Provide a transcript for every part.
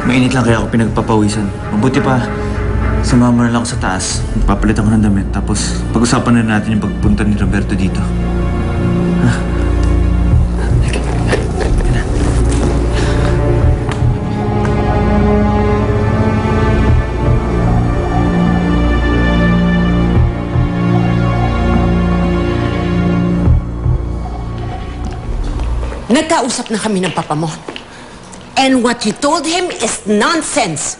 Mainit lang kaya ako pinagpapawisan. Mabuti pa, sumama na lang ako sa taas. Papalit ako ng damit. Tapos pag-usapan na natin yung pagpunta ni Roberto dito. Ha? Nagkausap na kami ng papa mo. And what you told him is nonsense.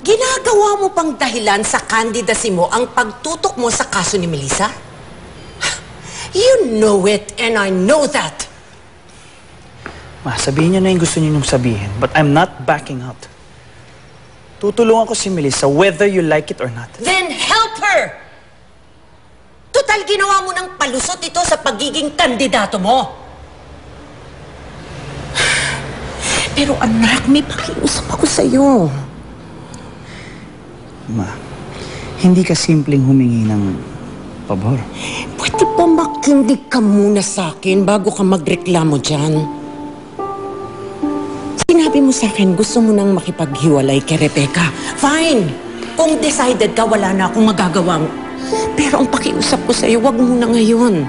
Ginagawa mo pang dahilan sa candidacy mo ang pagtutok mo sa kaso ni Melissa? You know it, and I know that. Ma, sabihin niyo na yung gusto niyo sabihin, but I'm not backing out. Tutulungan ko si Melissa whether you like it or not. Then help her! Total, ginawa mo ng palusot ito sa pagiging kandidato mo. Pero anak, may pakiusap ako sa'yo. Ma, hindi ka simpleng humingi ng pabor. Pwede ba makinig ka muna sa akin bago ka magreklamo dyan? Sinabi mo sa akin, gusto mo nang makipaghiwalay kay Rebecca. Fine! Kung decided ka, wala na akong magagawa. Pero ang pakiusap ko sa'yo, wag muna ngayon.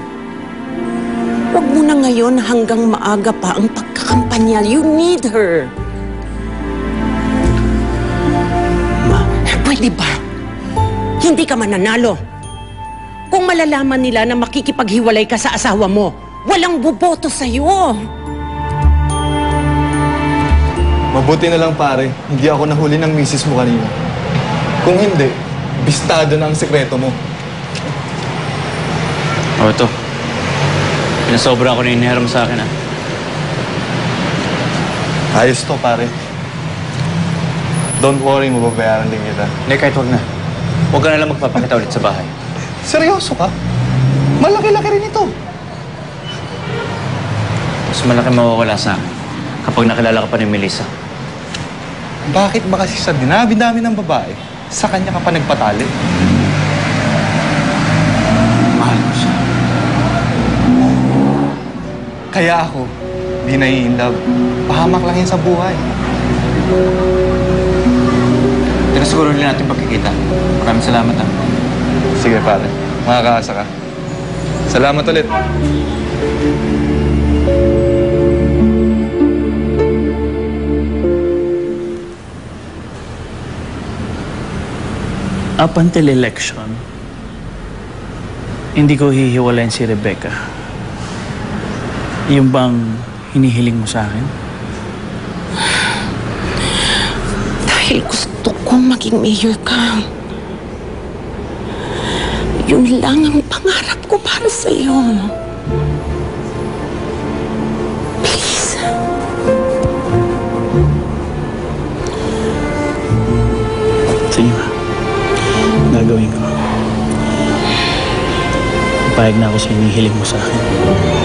Wag muna ngayon hanggang maaga pa ang pagkakampanya. You need her. Ma, pwede ba? Hindi ka mananalo. Kung malalaman nila na makikipaghiwalay ka sa asawa mo, walang boboto sa'yo. Mabuti na lang pare, hindi ako nahuli ng misis mo kanina. Kung hindi, bistado na ang sekreto mo. O ito. Pinasobra ako na inihiram sa akin, ha? Ayos to, pare. Don't worry, mababayaran din kita. Hindi, kahit huwag na. Huwag ka na lang magpapakita ulit sa bahay. Seryoso ka? Malaki-laki rin ito. Mas malaki mawawala sa akin kapag nakilala ka pa ni Melissa. Bakit ba kasi sa dinabi-dami ng babae, sa kanya ka pa nagpatali? Mahal ko siya. Kaya ako, di nai-inlove. Pahamak lang yan sa buhay. Tinasiguro nila natin pagkikita. Maraming salamat, ha? Sige, pare. Makakaasa ka. Salamat ulit. up until election, hindi ko hihiwalayin si Rebecca. Yung bang hinihiling mo sa akin? Dahil gusto kong maging mayor ka. Yun lang ang pangarap ko para sa'yo. Please. Sige ma. Gagawin ko. Payag na ako sa hinihiling mo sa akin.